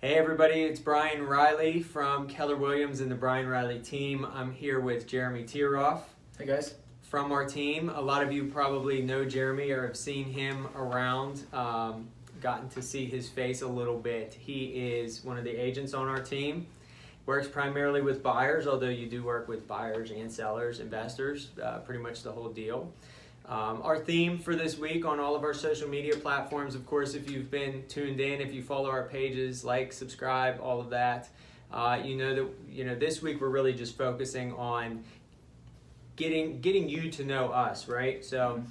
Hey everybody, it's Brian Riley from Keller Williams and the Brian Riley team. I'm here with Jeremy Thieroff. Hey guys. From our team. A lot of you probably know Jeremy or have seen him around, gotten to see his face a little bit. He is one of the agents on our team. Works primarily with buyers, although you do work with buyers and sellers, investors, pretty much the whole deal. Our theme for this week on all of our social media platforms, of course, if you've been tuned in, if you follow our pages, like, subscribe, all of that, you know that this week we're really just focusing on getting you to know us, right? So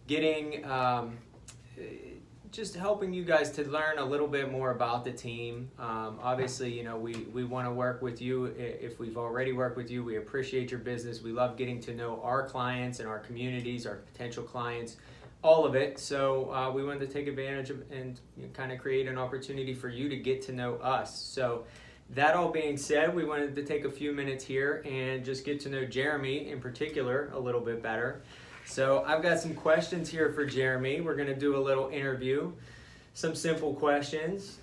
getting just helping you guys to learn a little bit more about the team. Obviously, we want to work with you. If we've already worked with you, we appreciate your business. We love getting to know our clients and our communities, our potential clients, all of it. So we wanted to take advantage of and kind of create an opportunity for you to get to know us. So that all being said, we wanted to take a few minutes here and just get to know Jeremy in particular a little bit better. So I've got some questions here for Jeremy. We're going to do a little interview, some simple questions.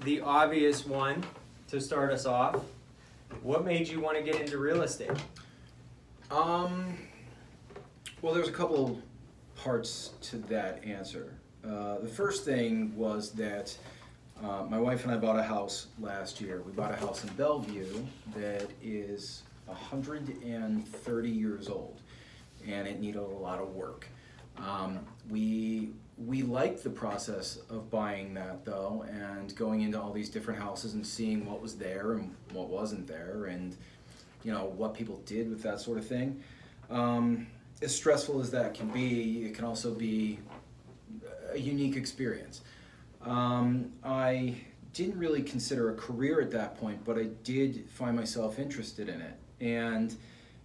The obvious one to start us off, what made you want to get into real estate? Well, there's a couple parts to that answer. The first thing was that my wife and I bought a house last year. We bought a house in Bellevue that is 130 years old. And it needed a lot of work. We liked the process of buying that though, and going into all these different houses and seeing what was there and what wasn't there, and what people did with that sort of thing. As stressful as that can be, it can also be a unique experience. I didn't really consider a career at that point, but I did find myself interested in it. And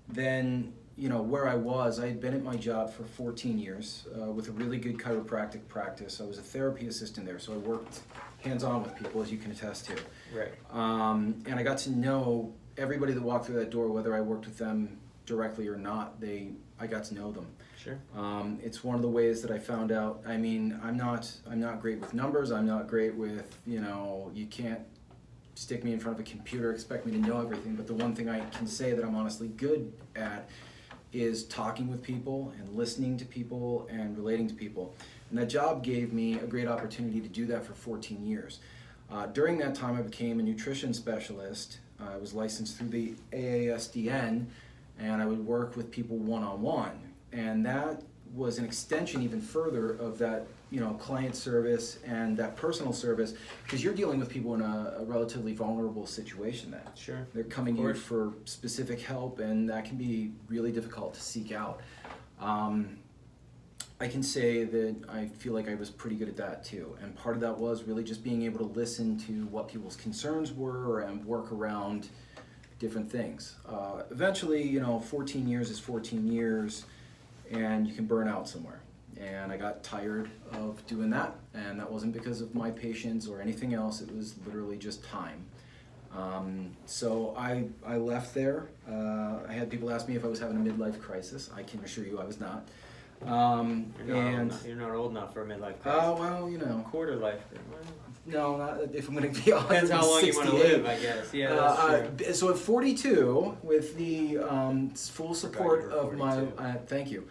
then where I was, I had been at my job for 14 years with a really good chiropractic practice. I was a therapy assistant there, so I worked hands-on with people, as you can attest to. Right. And I got to know everybody that walked through that door, whether I worked with them directly or not. I got to know them. Sure. It's one of the ways that I found out. I mean, I'm not great with numbers. I'm not great with you can't stick me in front of a computer, expect me to know everything. But the one thing I can say that I'm honestly good at is talking with people and listening to people and relating to people. And that job gave me a great opportunity to do that for 14 years. During that time, I became a nutrition specialist. I was licensed through the AASDN, and I would work with people one-on-one. And that was an extension even further of that client service and that personal service, because you're dealing with people in a relatively vulnerable situation then. Sure. They're coming to you for specific help, and that can be really difficult to seek out. I can say that I feel like I was pretty good at that too, and part of that was really just being able to listen to what people's concerns were and work around different things. Eventually, 14 years is 14 years, and you can burn out somewhere. And I got tired of doing that, and that wasn't because of my patience or anything else. It was literally just time. So I left there. I had people ask me if I was having a midlife crisis. I can assure you I was not. You're not old enough for a midlife crisis. Well, quarter life. No, not if I'm going to be honest. Depends how long you want to live, I guess. Yeah, that's true. So at 42, with the full support of my thank you,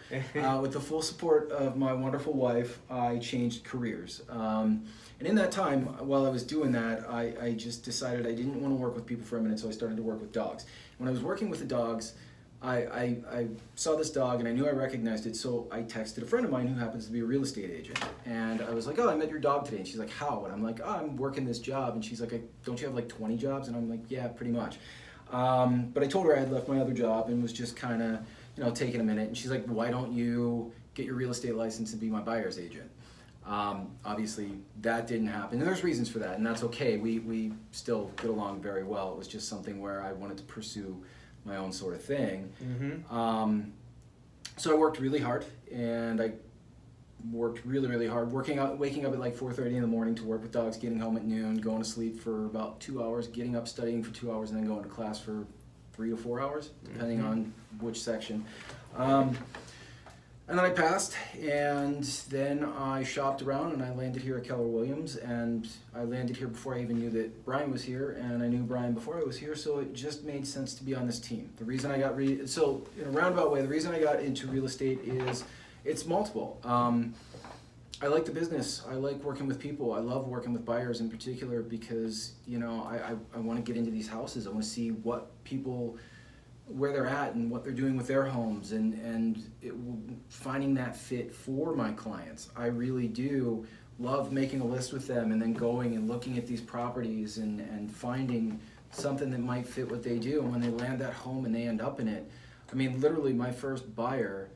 with the full support of my wonderful wife, I changed careers. And in that time, while I was doing that, I just decided I didn't want to work with people for a minute, so I started to work with dogs. When I was working with the dogs, I saw this dog and I knew I recognized it, so I texted a friend of mine who happens to be a real estate agent. And I was like, oh, I met your dog today. And she's like, how? And I'm like, oh, I'm working this job. And she's like, don't you have like 20 jobs? And I'm like, yeah, pretty much. But I told her I had left my other job and was just kind of, taking a minute. And she's like, why don't you get your real estate license and be my buyer's agent? Obviously, that didn't happen. And there's reasons for that, and that's okay. We still get along very well. It was just something where I wanted to pursue my own sort of thing. Mm-hmm. So I worked really hard, and I worked really, really hard, waking up at like 4:30 in the morning to work with dogs, getting home at noon, going to sleep for about 2 hours, getting up, studying for 2 hours, and then going to class for 3 to 4 hours, depending on which section. And then I passed, and then I shopped around, and I landed here at Keller Williams, and I landed here before I even knew that Brian was here, and I knew Brian before I was here, so it just made sense to be on this team. The reason I got so in a roundabout way, the reason I got into real estate is it's multiple. I like the business. I like working with people. I love working with buyers in particular because, you know, I want to get into these houses. I want to see what people, where they're at and what they're doing with their homes, and finding that fit for my clients. I really do love making a list with them and then going and looking at these properties and finding something that might fit what they do. And when they land that home and they end up in it, I mean, literally my first buyer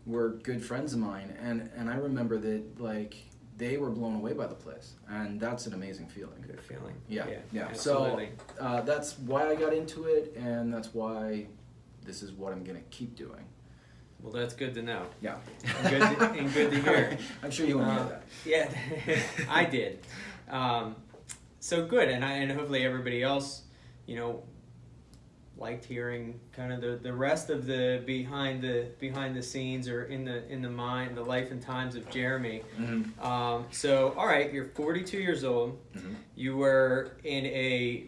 were good friends of mine, and I remember that, like, they were blown away by the place, and that's an amazing feeling. Good feeling. Yeah. Absolutely. So that's why I got into it, and that's why this is what I'm gonna keep doing. Well, that's good to know. Yeah. And good to hear. I'm sure you want to hear that. Yeah, I did. So good, and hopefully everybody else, you know, liked hearing kind of the rest of the behind the scenes or in the mind, the life and times of Jeremy. Mm-hmm. So all right, you're 42 years old. Mm-hmm. You were in a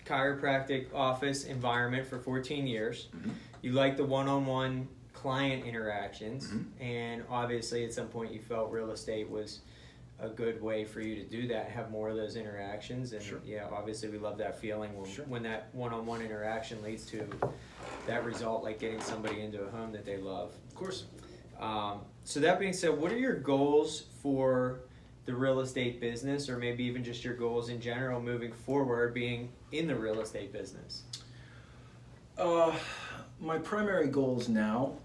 chiropractic office environment for 14 years. Mm-hmm. You like the one-on-one client interactions, Mm-hmm. and obviously at some point you felt real estate was a good way for you to do that, have more of those interactions. And Sure. yeah, obviously we love that feeling when, Sure. when that one-on-one interaction leads to that result, like getting somebody into a home that they love. Of course. So that being said, what are your goals for the real estate business, or maybe even just your goals in general moving forward being in the real estate business? My primary goals now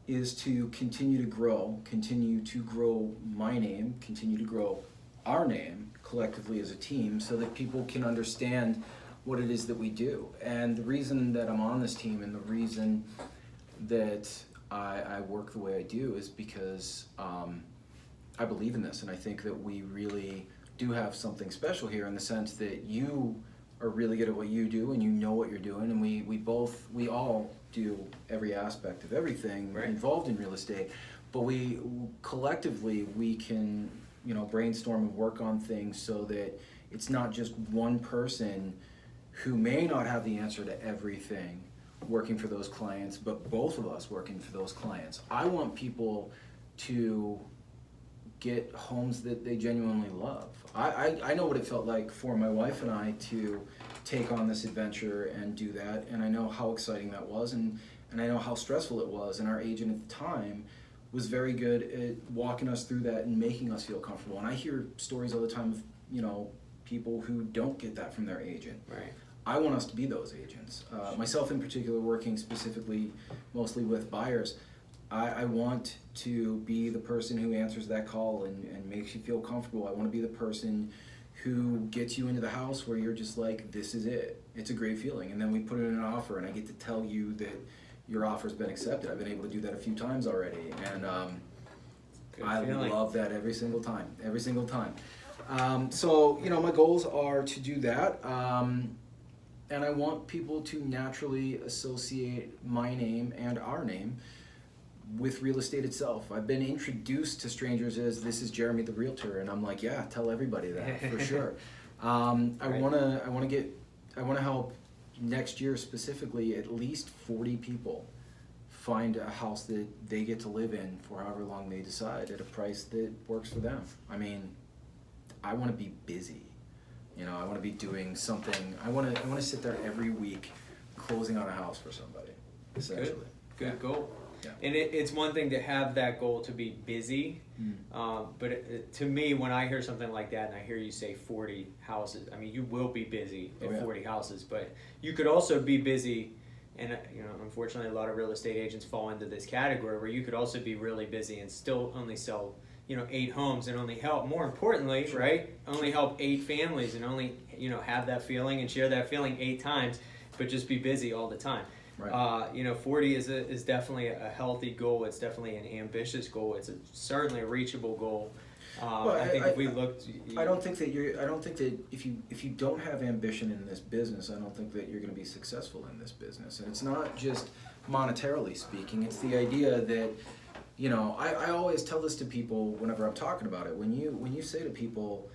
is to continue to grow my name, continue to grow our name collectively as a team so that people can understand what it is that we do. And the reason that I'm on this team and the reason that I work the way I do is because I believe in this, and I think that we really do have something special here in the sense that you are really good at what you do and you know what you're doing, and we all do every aspect of everything right. involved in real estate, but we collectively can, you know, brainstorm and work on things so that it's not just one person who may not have the answer to everything working for those clients, but both of us working for those clients. I want people to get homes that they genuinely love. I know what it felt like for my wife and I to take on this adventure and do that, and I know how exciting that was, and I know how stressful it was, and our agent at the time was very good at walking us through that and making us feel comfortable. And I hear stories all the time of, you know, people who don't get that from their agent. Right. I want us to be those agents. Myself in particular, working specifically mostly with buyers, I want to be the person who answers that call and makes you feel comfortable. I want to be the person who gets you into the house where you're just like, this is it. It's a great feeling. And then we put in an offer, and I get to tell you that your offer's been accepted. I've been able to do that a few times already. And I love that every single time. So, you know, my goals are to do that. And I want people to naturally associate my name and our name with real estate itself. I've been introduced to strangers as, this is Jeremy the Realtor, and I'm like, yeah, tell everybody that for sure. I want to help next year specifically at least 40 people find a house that they get to live in for however long they decide at a price that works for them. I mean, I want to be busy. You know, I want to be doing something. I want to sit there every week closing on a house for somebody, essentially. Good goal. Yeah. And it's one thing to have that goal to be busy, but to me, when I hear something like that and I hear you say 40 houses, I mean, you will be busy at 40 houses, but you could also be busy, and you know, unfortunately, a lot of real estate agents fall into this category where you could also be really busy and still only sell, you know, 8 homes and only help, more importantly, Sure. right? Only help 8 families and only, you know, have that feeling and share that feeling 8 times, but just be busy all the time. Right. You know, 40 is definitely a healthy goal. It's definitely an ambitious goal. It's certainly a reachable goal. I think if we looked, I don't think that if you don't have ambition in this business, I don't think that you're going to be successful in this business. And it's not just monetarily speaking. It's the idea that, you know, I always tell this to people whenever I'm talking about it. When you say to people,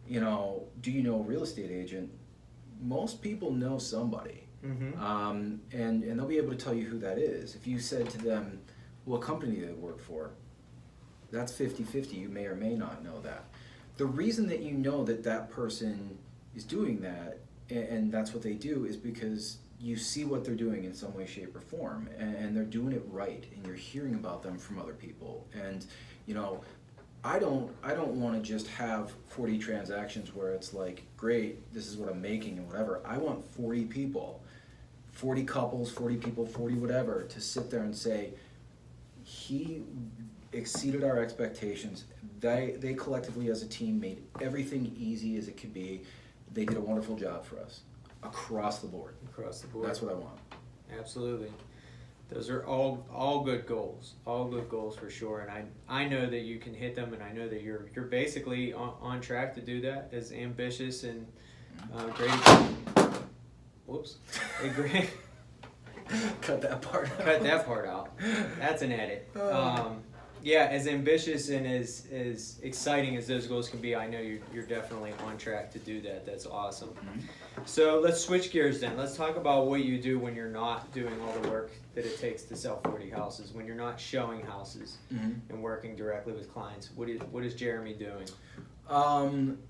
you know, do you know a real estate agent? Most people know somebody. And they'll be able to tell you who that is. If you said to them what company they work for, that's 50-50. You may or may not know that. The reason that you know that that person is doing that, and that's what they do, is because you see what they're doing in some way, shape, or form, and they're doing it right, and you're hearing about them from other people. And, you know, I don't want to just have 40 transactions where it's like, great, this is what I'm making and whatever. I want 40 people, 40 couples, 40 people, 40 whatever, to sit there and say, he exceeded our expectations. They collectively as a team made everything easy as it could be. They did a wonderful job for us across the board. Across the board. That's what I want. Absolutely. Those are all good goals. All good goals for sure. And I know that you can hit them, and I know that you're basically on track to do that. As ambitious and great. Whoops. A great. Cut that part out. Cut that part out. That's an edit. Yeah, as ambitious and as exciting as those goals can be, I know you're definitely on track to do that. That's awesome. So let's switch gears then. Let's talk about what you do when you're not doing all the work that it takes to sell 40 houses, when you're not showing houses and working directly with clients. What is Jeremy doing?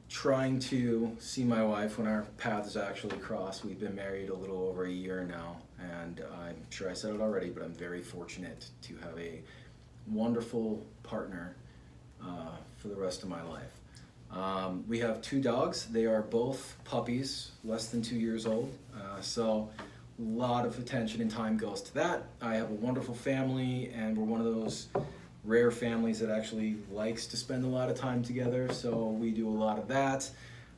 Trying to see my wife when our paths actually cross. We've been married a little over a year now, and I'm sure I said it already, but I'm very fortunate to have a wonderful partner for the rest of my life. We have 2 dogs. They are both puppies, less than 2 years old, so a lot of attention and time goes to that. I have a wonderful family, and we're one of those rare families that actually likes to spend a lot of time together, so we do a lot of that.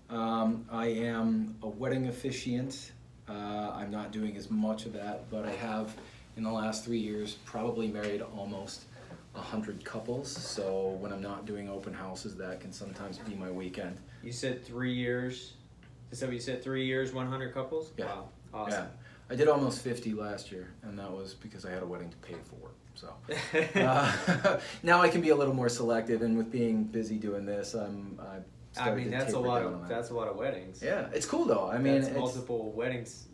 I am a wedding officiant. I'm not doing as much of that, but I have, in the last 3 years, probably married almost 100 couples, so when I'm not doing open houses, that can sometimes be my weekend. You said 3 years. Is that what you said? 3 years, 100 couples? Yeah. Wow. Awesome. Yeah. I did almost 50 last year, and that was because I had a wedding to pay for. So now I can be a little more selective, and with being busy doing this, that's a lot of weddings. Yeah, it's cool though. I mean, it's multiple weddings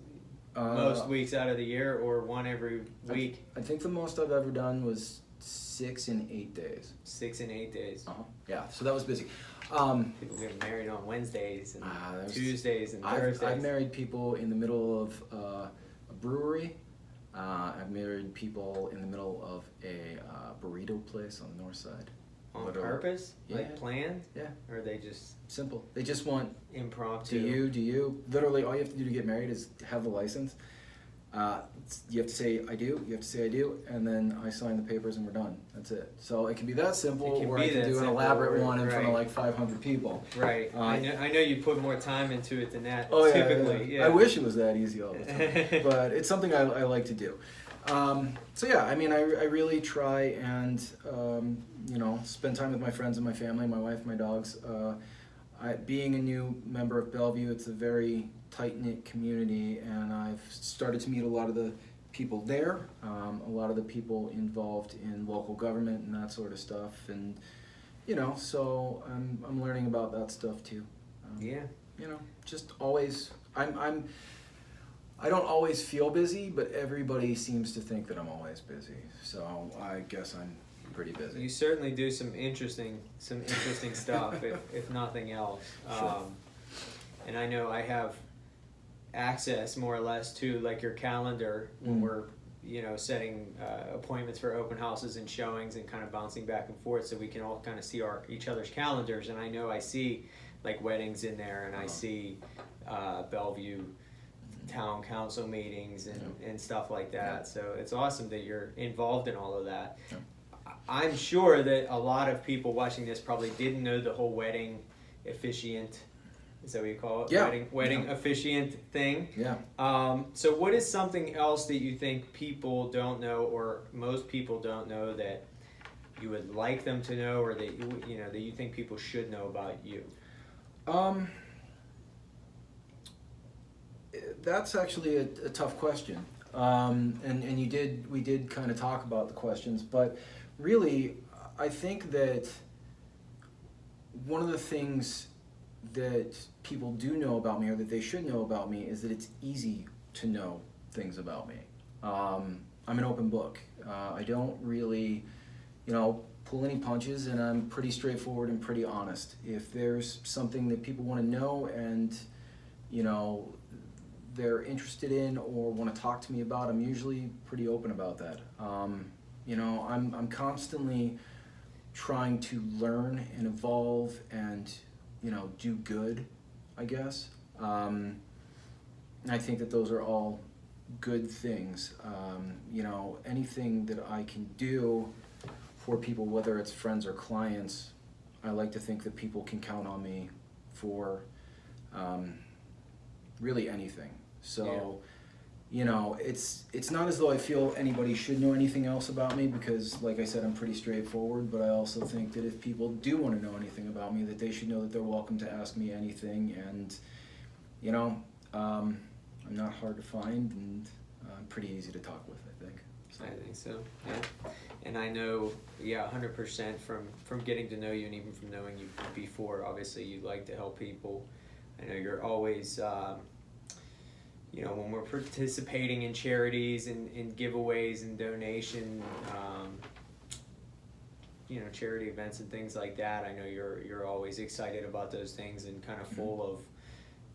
most weeks out of the year, or one every week. I think the most I've ever done was 6 in 8 days. 6 in 8 days. Yeah, so that was busy. People get married on Wednesdays and Tuesdays and Thursdays. I've married people in the middle of a brewery. I've married people in the middle of a burrito place on the north side. On purpose? Yeah. Like planned? Yeah. Or are they just simple? They just want impromptu. Do you? Literally, all you have to do to get married is have the license. You have to say I do. You have to say I do, and then I sign the papers, and we're done. That's it. So it can be that simple, or I can do an elaborate one in front of like 500 people. Right. I know you put more time into it than that. Oh, typically. Yeah. I wish it was that easy all the time, but it's something I like to do. So yeah, I mean, I really try and spend time with my friends and my family, my wife, my dogs. Being a new member of Bellevue, it's a very tight-knit community, and I've started to meet a lot of the people there, a lot of the people involved in local government and that sort of stuff, and so I'm learning about that stuff too. Just always I don't always feel busy, but everybody seems to think that I'm always busy, so I guess I'm pretty busy. You certainly do some interesting stuff, if nothing else. Sure. And I know I have access more or less to like your calendar when we're setting appointments for open houses and showings and kind of bouncing back and forth, so we can all kind of see each other's calendars. And I know I see like weddings in there, and I see Bellevue town council meetings and stuff like that. Yeah. So it's awesome that you're involved in all of that. Yeah. I'm sure that a lot of people watching this probably didn't know the whole wedding officiant, is that what you call it? Yeah. Wedding officiant thing. Yeah. So what is something else that you think people don't know, or most people don't know, that you would like them to know, or that that you think people should know about you? That's actually a tough question. And we did kind of talk about the questions, but really, I think that one of the things that people do know about me, or that they should know about me, is that it's easy to know things about me. I'm an open book. I don't really, pull any punches, and I'm pretty straightforward and pretty honest. If there's something that people want to know and, they're interested in or want to talk to me about, I'm usually pretty open about that. I'm constantly trying to learn and evolve and, do good, I guess. I think that those are all good things. Anything that I can do for people, whether it's friends or clients, I like to think that people can count on me for really anything. So, it's not as though I feel anybody should know anything else about me, because, like I said, I'm pretty straightforward, but I also think that if people do want to know anything about me, that they should know that they're welcome to ask me anything. And, I'm not hard to find, and I'm pretty easy to talk with, I think. I think so, yeah. And I know, 100% from getting to know you, and even from knowing you before, obviously you like to help people. I know you're always, when we're participating in charities and in giveaways and donation, charity events and things like that, I know you're always excited about those things and kind of full of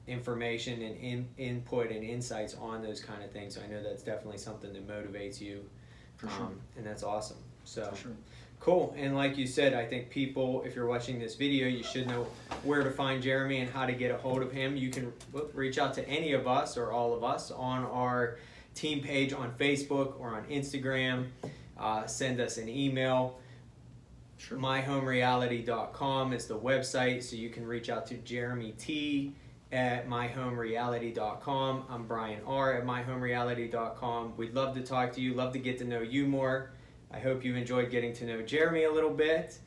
information and input and insights on those kind of things. So I know that's definitely something that motivates you. For sure. And that's awesome. So. For sure. Cool. And like you said, I think people, if you're watching this video, you should know where to find Jeremy and how to get a hold of him. You can reach out to any of us or all of us on our team page on Facebook or on Instagram. Send us an email. Sure. myhomereality.com is the website, so you can reach out to Jeremy T at myhomereality.com. I'm Brian R at myhomereality.com. We'd love to talk to you, love to get to know you more. I hope you enjoyed getting to know Jeremy a little bit.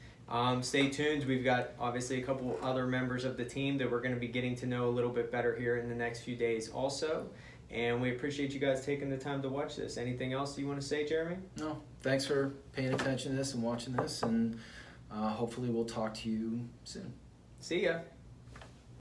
Stay tuned. We've got obviously a couple other members of the team that we're going to be getting to know a little bit better here in the next few days also. And we appreciate you guys taking the time to watch this. Anything else you want to say, Jeremy? No. Thanks for paying attention to this and watching this, and hopefully we'll talk to you soon. See ya.